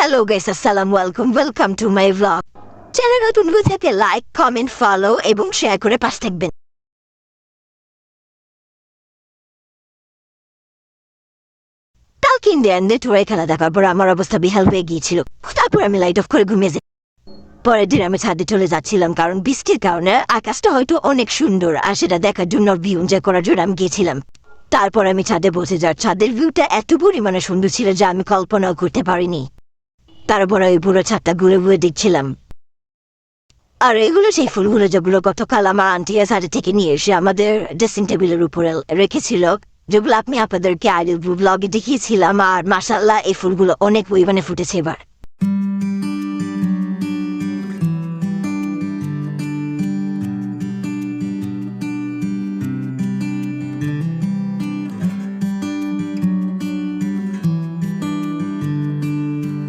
Hello guys, আসসালামু আলাইকুম, welcome to my vlog. Channel নতুন হয়ে থাকলে লাইক, কমেন্ট, ফলো এবং শেয়ার করে পাশে থাকবেন। কালকে ইন্ডিয়ানদের টুরে খেলা দেখার পর আমার অবস্থা বেহাল হয়ে গিয়েছিল। তারপর আমি লাইট অফ করে ঘুমিয়ে যাই। পরের দিন আমি ছাদে চলে যাচ্ছিলাম, কারণ বৃষ্টির কারণে আকাশটা হয়তো অনেক সুন্দর, আর সেটা দেখার জন্য ভিউ এনজয় করার জন্য আমি গিয়েছিলাম। তারপর আমি ছাদে বসে যাওয়ার ছাদের ভিউটা এত পরিমাণে সুন্দর ছিল যা আমি কল্পনাও করতে পারিনি। তারপর ওই পুরো ছাদটা ঘুরে ঘুরে দেখছিলাম। আর এগুলো সেই ফুলগুলো যেগুলো গতকাল আমার আন্টি সাথে থেকে নিয়ে এসে আমাদের ড্রেসিং টেবিলের উপরে রেখেছিল, যেগুলো আপনি আপনাদেরকে আগে ব্লগে দেখিয়েছিলাম। আর মাশাআল্লাহ এই ফুলগুলো অনেক পরিমাণে ফুটেছে এবার।